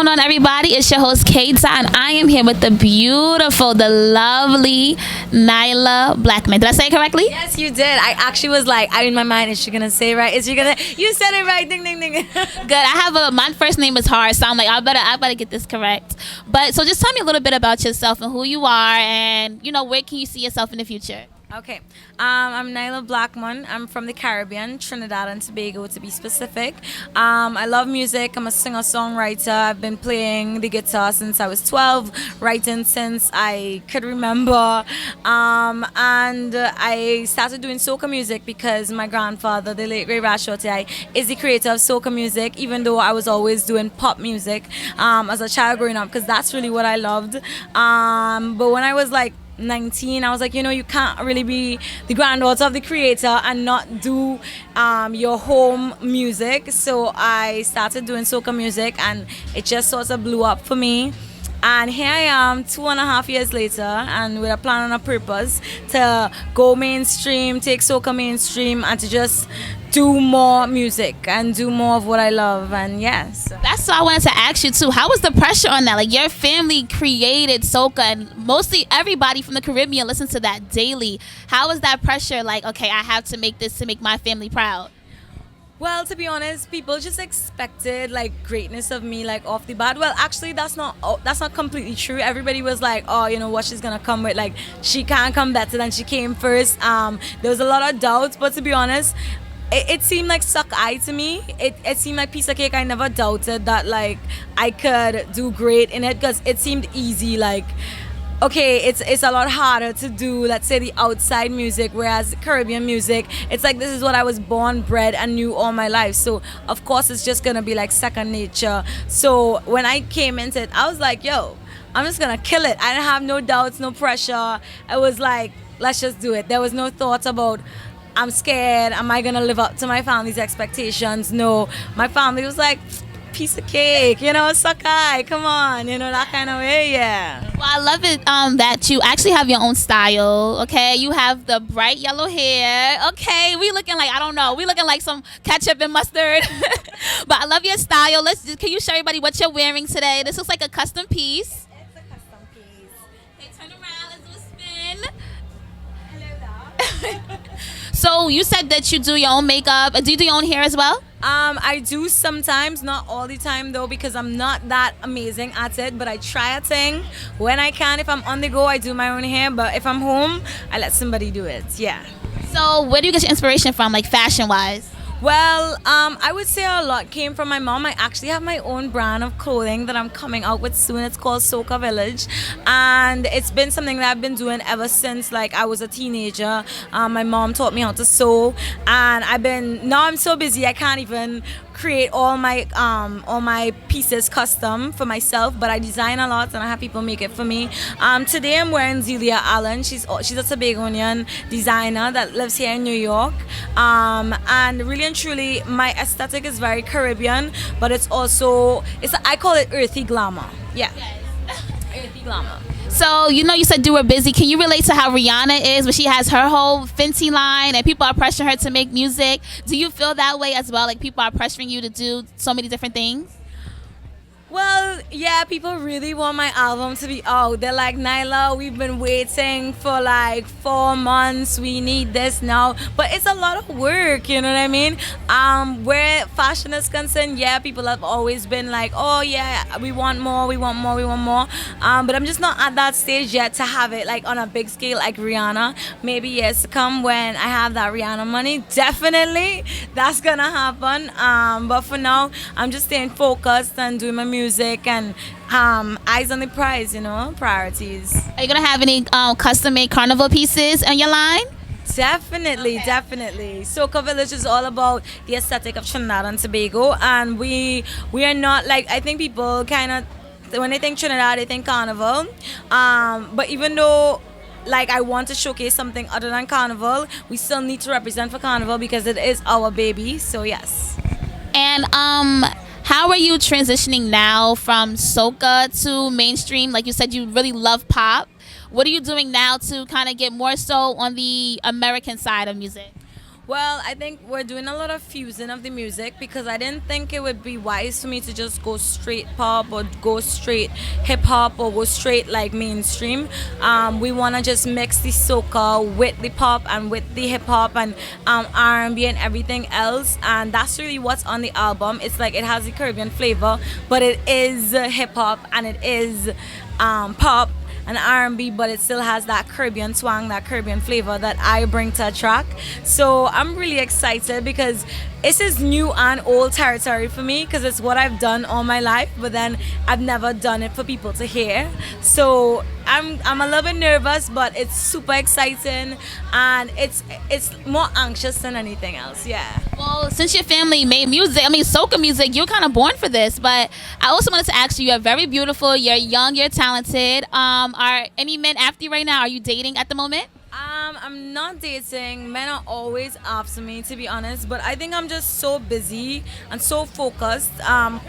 going on, everybody? It's your host, Kay.Dotttt, and I am here with the beautiful, the lovely Nailah Blackman. Did I say it correctly? Yes, you did. I actually was like, in my mind, is she gonna say it right? Is she gonna? You said it right. Ding, ding, ding. Good. My first name is hard, so I'm like, I better get this correct. But so just tell me a little bit about yourself and who you are, and where can you see yourself in the future? Okay. I'm Nailah Blackman. I'm from the Caribbean, Trinidad and Tobago to be specific. I love music. I'm a singer-songwriter. I've been playing the guitar since I was 12, writing since I could remember. And I started doing soca music because my grandfather, the late great Rashoti, is the creator of soca music, even though I was always doing pop music as a child growing up, because that's really what I loved. But when I was like 19, I was like, you can't really be the granddaughter of the creator and not do your home music. So I started doing soca music, and it just sort of blew up for me. And here I am 2.5 years later, and with a plan and a purpose to go mainstream, take soca mainstream, and to just do more music and do more of what I love. And yes, that's what I wanted to ask you too. How was the pressure on that? Like, your family created soca, and mostly everybody from the Caribbean listens to that daily. How was that pressure? Like, okay, I have to make this to make my family proud. Well, to be honest, people just expected like greatness of me, like off the bat. Well, actually, that's not completely true. Everybody was like, oh, what she's gonna come with, like she can't come better than she came first. There was a lot of doubts, but to be honest, it seemed like suck eye to me. It seemed like piece of cake. I never doubted that like I could do great in it, because it seemed easy. Like, okay, it's a lot harder to do, let's say, the outside music, whereas Caribbean music, it's like this is what I was born, bred, and knew all my life. So of course it's just gonna be like second nature. So when I came into it, I was like, yo, I'm just gonna kill it. I didn't have no doubts, no pressure. I was like, let's just do it. There was no thought about I'm scared, am I gonna live up to my family's expectations? No, my family was like, piece of cake, suck eye, come on, that kind of way. Yeah. Well, I love it that you actually have your own style. Okay, you have the bright yellow hair. Okay, we looking like, I don't know, we looking like some ketchup and mustard. But I love your style. Can you show everybody what you're wearing today? This looks like a custom piece. It's a custom piece. Okay, turn around, let's do a spin. Hello there. So you said that you do your own makeup. Do you do your own hair as well? I do sometimes, not all the time though, because I'm not that amazing at it, but I try a thing when I can. If I'm on the go, I do my own hair, but if I'm home, I let somebody do it. Yeah. So where do you get your inspiration from, like fashion wise? Well, I would say a lot came from my mom. I actually have my own brand of clothing that I'm coming out with soon. It's called Soca Village, and it's been something that I've been doing ever since like I was a teenager. My mom taught me how to sew, and now I'm so busy I can't even create all my pieces custom for myself, but I design a lot and I have people make it for me. Today I'm wearing Zelia Allen. She's a Tobagonian designer that lives here in New York, and really and truly my aesthetic is very Caribbean, but it's also I call it earthy glamour. Yeah. Yes. Earthy glamour. So, you said you were busy. Can you relate to how Rihanna is when she has her whole Fenty line and people are pressuring her to make music? Do you feel that way as well? Like people are pressuring you to do so many different things? Well, yeah, people really want my album to be out. They're like, Nailah, we've been waiting for like 4 months. We need this now. But it's a lot of work, you know what I mean? Where fashion is concerned, yeah, people have always been like, oh yeah, we want more, we want more, we want more. But I'm just not at that stage yet to have it like on a big scale like Rihanna. Maybe years to come when I have that Rihanna money, definitely that's gonna happen. But for now, I'm just staying focused and doing my music and eyes on the prize, priorities. Are you gonna have any custom made carnival pieces on your line? Definitely, okay. Definitely. Soca Village is all about the aesthetic of Trinidad and Tobago, and we are not like, I think people kind of, when they think Trinidad, they think carnival. But even though like I want to showcase something other than carnival, we still need to represent for carnival because it is our baby. So yes. And how are you transitioning now from soca to mainstream? Like you said, you really love pop. What are you doing now to kind of get more so on the American side of music? Well, I think we're doing a lot of fusion of the music because I didn't think it would be wise for me to just go straight pop or go straight hip hop or go straight like mainstream. We want to just mix the soca with the pop and with the hip hop and R&B and everything else, and that's really what's on the album. It's like it has the Caribbean flavor, but it is hip hop and it is pop and R&B, but it still has that Caribbean swang, that Caribbean flavor that I bring to a track. So I'm really excited because this is new and old territory for me because it's what I've done all my life, but then I've never done it for people to hear. So I'm a little bit nervous, but it's super exciting and it's more anxious than anything else. Yeah. Well, since your family made music, I mean soca music, you're kind of born for this. But I also wanted to ask you: you're very beautiful, you're young, you're talented. Are any men after you right now? Are you dating at the moment? I'm not dating. Men are always after me, to be honest. But I think I'm just so busy and so focused.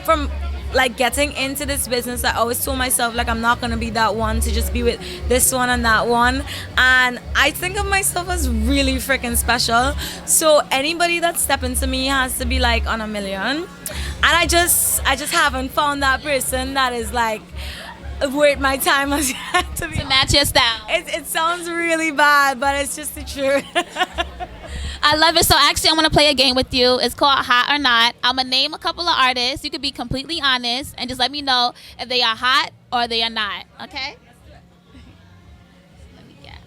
From like getting into this business, I always told myself like I'm not gonna be that one to just be with this one and that one. And I think of myself as really freaking special. So anybody that step into me has to be like on a million. And I just haven't found that person that is like worth my time as yet to match your style. It sounds really bad, but it's just the truth. I love it. So actually, I want to play a game with you. It's called Hot or Not. I'm going to name a couple of artists. You could be completely honest and just let me know if they are hot or they are not. Okay? Let me get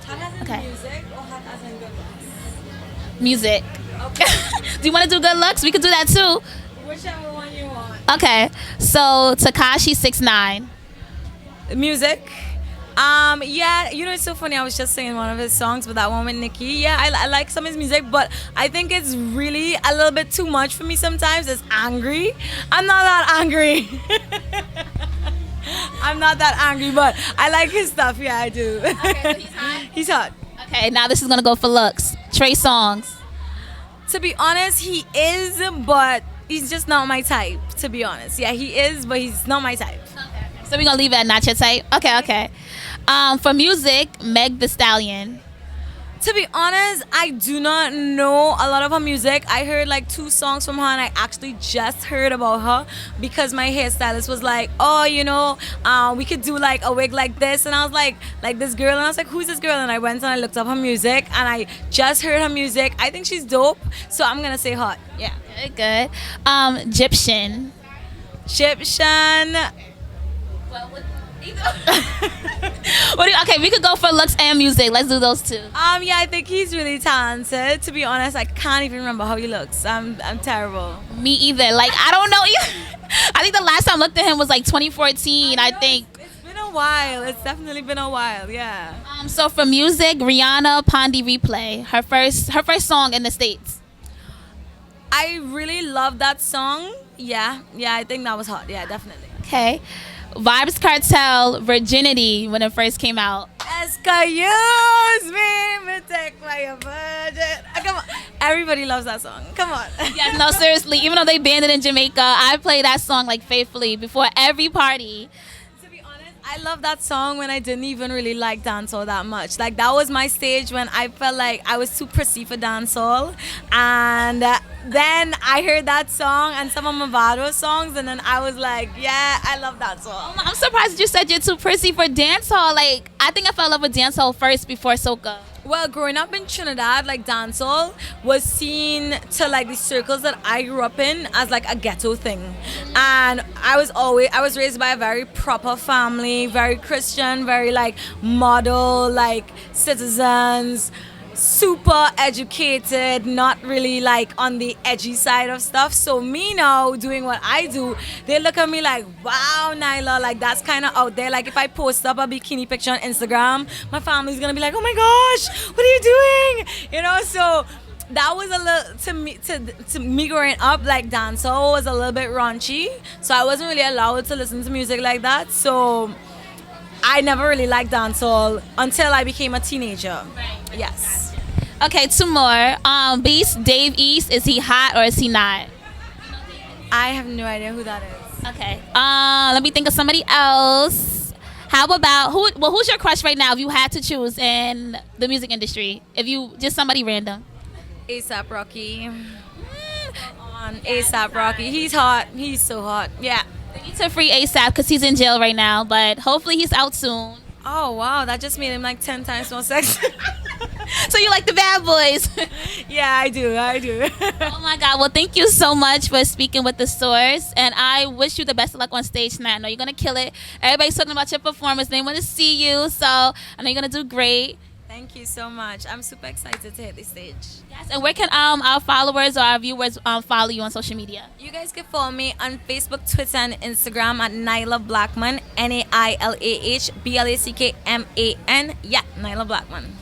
Hot as in Okay. music or hot as in good looks? music. Okay. Do you want to do good looks? We could do that too. Whichever one you want. Okay. So Tekashi 6ix9ine. Music. Yeah, you know, it's so funny. I was just singing one of his songs, but that one with Nicki. Yeah, I like some of his music, but I think it's really a little bit too much for me sometimes. It's angry. I'm not that angry. I'm not that angry, but I like his stuff. Yeah, I do. Okay, so he's hot? He's hot. Okay, now this is going to go for looks. Trey Songz. To be honest, he is, but he's just not my type, to be honest. Yeah, he is, but he's not my type. So we're going to leave it at not your type? Okay. For music, Meg The Stallion. To be honest, I do not know a lot of her music. I heard like 2 songs from her and I actually just heard about her because my hairstylist was like, oh, you know, we could do like a wig like this. And I was like this girl. And I was like, who's this girl? And I went and I looked up her music and I just heard her music. I think she's dope. So I'm going to say hot. Yeah. Good. Egyptian. Egyptian. Okay, we could go for looks and music. Let's do those two. Yeah, I think he's really talented. To be honest, I can't even remember how he looks. I'm terrible. Me either. Like, I don't know either. I think the last time I looked at him was like 2014, I think. It's been a while. It's definitely been a while, yeah. So for music, Rihanna, Pondy Replay. Her first song in the States. I really love that song. Yeah, I think that was hot. Yeah, definitely. Okay. Vibes Cartel, Virginity, when it first came out. Excuse me, take my virgin. Come on. Everybody loves that song. Come on. Yes, no, seriously. Even though they banned it in Jamaica, I play that song like faithfully before every party. To be honest, I love that song when I didn't even really like dancehall that much. Like, that was my stage when I felt like I was too prissy for dancehall. And then I heard that song and some of Mavado's songs, and then I was like, yeah, I love that song. I'm surprised that you said you're too prissy for dancehall. Like, I think I fell in love with dancehall first before soca. Well, growing up in Trinidad, like dancehall was seen to like the circles that I grew up in as like a ghetto thing. And I was raised by a very proper family, very Christian, very like model, like citizens, super educated, not really like on the edgy side of stuff. So me now doing what I do, they look at me like, wow, Nailah, like that's kind of out there. Like if I post up a bikini picture on Instagram, my family's gonna be like, oh my gosh, what are you doing? You know, so that was a little to me growing up, like dancehall was a little bit raunchy. So I wasn't really allowed to listen to music like that. So I never really liked dancehall until I became a teenager. Right. Yes. Okay, 2 more. Beast, Dave East, is he hot or is he not? I have no idea who that is. Okay. Let me think of somebody else. How How about who? Well, who's your crush right now? If you had to choose in the music industry, if you just somebody random. ASAP Rocky. On ASAP Rocky. He's hot. He's so hot. Yeah. We need to free ASAP because he's in jail right now, but hopefully he's out soon. Oh wow, that just made him like 10 times more sexy. So you like the bad boys? Yeah, I do. Oh my God! Well, thank you so much for speaking with the Source, and I wish you the best of luck on stage tonight. I know you're gonna kill it. Everybody's talking about your performance. They want to see you, so I know you're gonna do great. Thank you so much. I'm super excited to hit the stage. Yes, and where can our followers or our viewers follow you on social media? You guys can follow me on Facebook, Twitter, and Instagram at Nailah Blackman. NailahBlackman. Yeah, Nailah Blackman.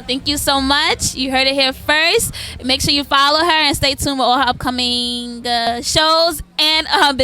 Thank you so much. You heard it here first. Make sure you follow her and stay tuned with all her upcoming shows and business.